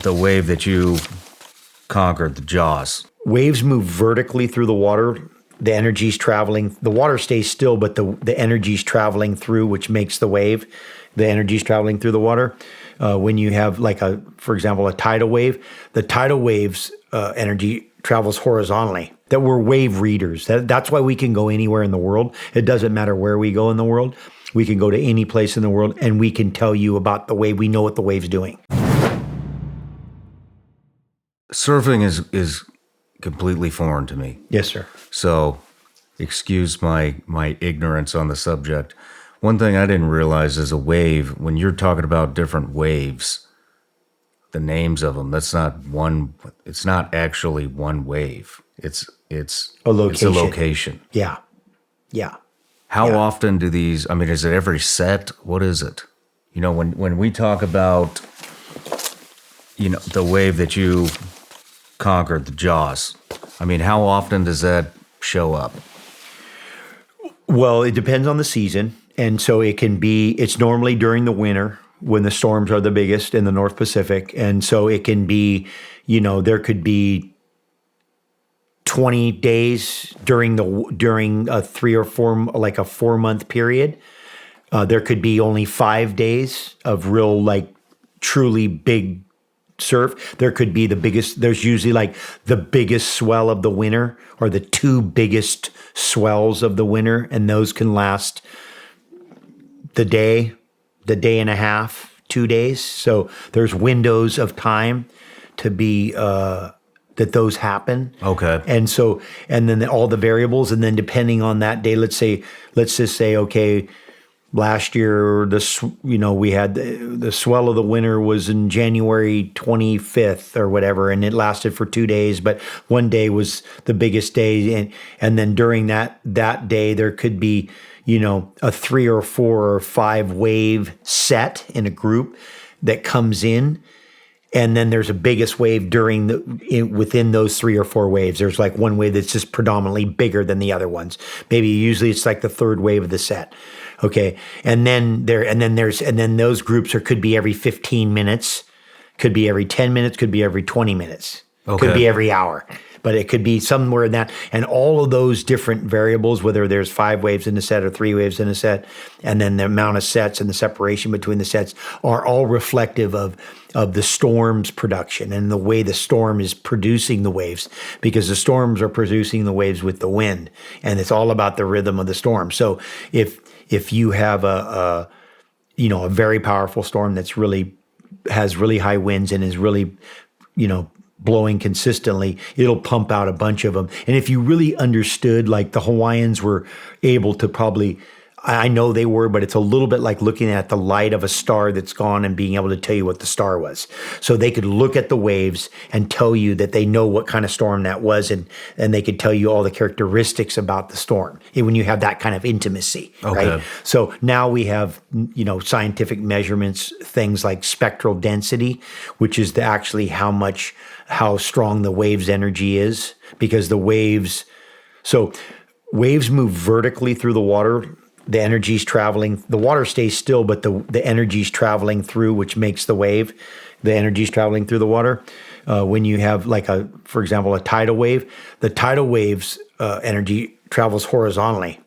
The wave that you conquered, the Jaws. Waves move vertically through the water. The energy's traveling. The water stays still, but the energy's traveling through, which makes the wave. The energy's traveling through the water. When you have for example, a tidal wave, the tidal wave's energy travels horizontally. That we're wave readers. That's why we can go anywhere in the world. It doesn't matter where we go in the world. We can go to any place in the world and we can tell you about the wave. We know what the wave's doing. Surfing is completely foreign to me. Yes, sir. So excuse my ignorance on the subject. One thing I didn't realize is a wave, when you're talking about different waves, the names of them, it's not actually one wave. It's a location. It's a location. Yeah. Yeah. How often do these, is it every set? What is it? When we talk about, the wave that you conquered, the Jaws, how often does that show up? Well, it depends on the season. And so it's normally during the winter when the storms are the biggest in the North Pacific. And so it can be, there could be 20 days during a 3 or 4, like a 4-month period. There could be only 5 days of real, truly big surf. There could be there's usually the biggest swell of the winter or the 2 biggest swells of the winter. And those can last the day and a half, 2 days. So there's windows of time to be, that those happen. Okay. And then all the variables, and then depending on that day, let's just say, okay, last year, we had the swell of the winter was in January 25th or whatever, and it lasted for 2 days, but one day was the biggest day. And then during that day, there could be, a 3 or 4 or 5 wave set in a group that comes in. And then there's a biggest wave within those 3 or 4 waves. There's one wave that's just predominantly bigger than the other ones. Usually it's the 3rd wave of the set. Okay. And then those groups could be every 15 minutes, could be every 10 minutes, could be every 20 minutes, could be every hour, but it could be somewhere in that. And all of those different variables, whether there's 5 waves in a set or 3 waves in a set, and then the amount of sets and the separation between the sets are all reflective of the storm's production and the way the storm is producing the waves, because the storms are producing the waves with the wind, and it's all about the rhythm of the storm. So if you have a very powerful storm that's has really high winds and is really, blowing consistently, it'll pump out a bunch of them. And if you really understood, the Hawaiians were able to probably, I know they were, but it's a little bit like looking at the light of a star that's gone and being able to tell you what the star was. So they could look at the waves and tell you that they know what kind of storm that was, and they could tell you all the characteristics about the storm when you have that kind of intimacy, right? So now we have, scientific measurements, things like spectral density, which is how strong the wave's energy is, because waves move vertically through the water. The energy's traveling. The water stays still, but the energy's traveling through, which makes the wave. The energy's traveling through the water. When you have for example, a tidal wave, the tidal wave's energy travels horizontally.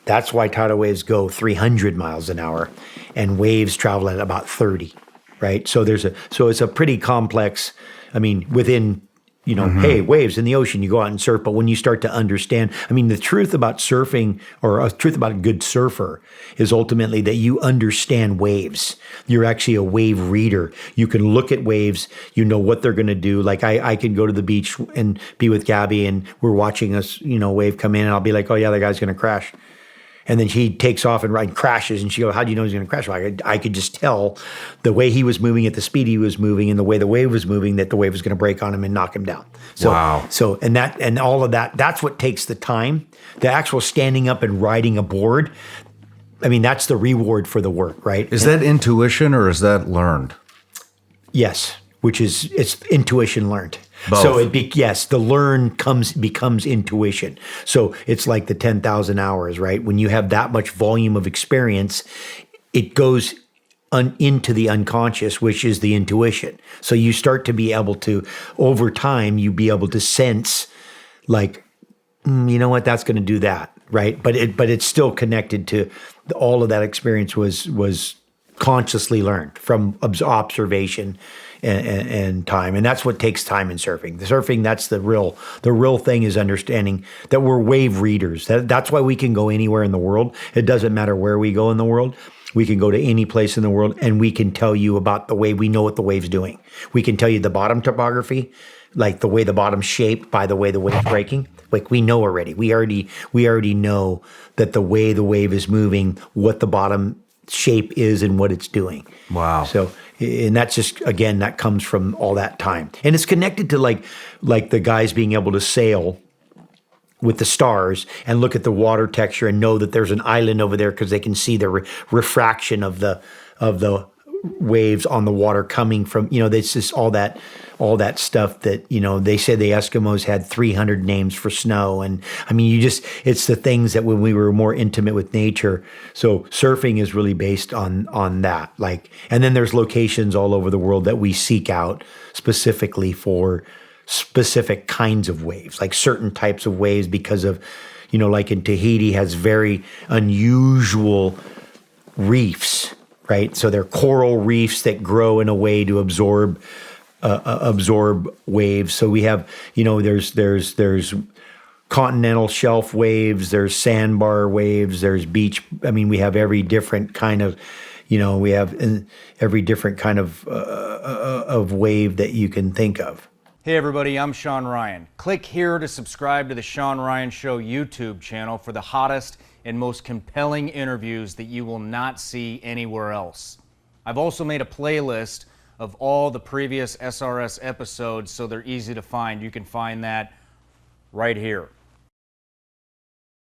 That's why tidal waves go 300 miles an hour, and waves travel at about 30. Right. So it's a pretty complex. Within. Hey, waves in the ocean, you go out and surf. But when you start to understand, the truth about surfing, or a truth about a good surfer, is ultimately that you understand waves. You're actually a wave reader. You can look at waves, what they're going to do. I can go to the beach and be with Gabby, and we're watching a wave come in, and I'll be like, oh yeah, that guy's going to crash. And then he takes off and crashes, and she goes, how do you know he's going to crash? Well, I could just tell the way he was moving at the speed he was moving and the way the wave was moving that the wave was going to break on him and knock him down. So, wow. So, and all of that, that's what takes the time. The actual standing up and riding a board, that's the reward for the work, right? Is that intuition or is that learned? Yes, it's intuition learned. Both. So the learn becomes intuition. So it's like the 10,000 hours, right? When you have that much volume of experience, it goes into the unconscious, which is the intuition. So you start to be able to, over time, you be able to sense, like, you know what, that's going to do that, right? But it's still connected to all of that experience was consciously learned from observation and time, and that's what takes time in surfing. The surfing, that's the real thing, is understanding that we're wave readers. That's why we can go anywhere in the world. It doesn't matter where we go in the world. We can go to any place in the world and we can tell you about the wave. We know what the wave's doing. We can tell you the bottom topography, like the way the bottom's shaped by the way the wave's breaking. Like we know already. We already know that the way the wave is moving, what the bottom shape is and what it's doing. Wow. So, and that's just, again, that comes from all that time. And it's connected to like the guys being able to sail with the stars and look at the water texture and know that there's an island over there because they can see the refraction of the waves on the water coming from, it's just all that stuff that, they say the Eskimos had 300 names for snow. And I mean, it's the things that when we were more intimate with nature. So surfing is really based on that. Like, and then there's locations all over the world that we seek out specifically for specific kinds of waves, like certain types of waves, because of, like in Tahiti has very unusual reefs, right? So they're coral reefs that grow in a way to absorb waves. So we have, there's continental shelf waves, there's sandbar waves, there's beach. I mean, we have every different kind of, we have every different kind of wave that you can think of. Hey everybody, I'm Shawn Ryan. Click here to subscribe to the Shawn Ryan Show YouTube channel for the hottest and most compelling interviews that you will not see anywhere else. I've also made a playlist of all the previous SRS episodes so they're easy to find. You can find that right here.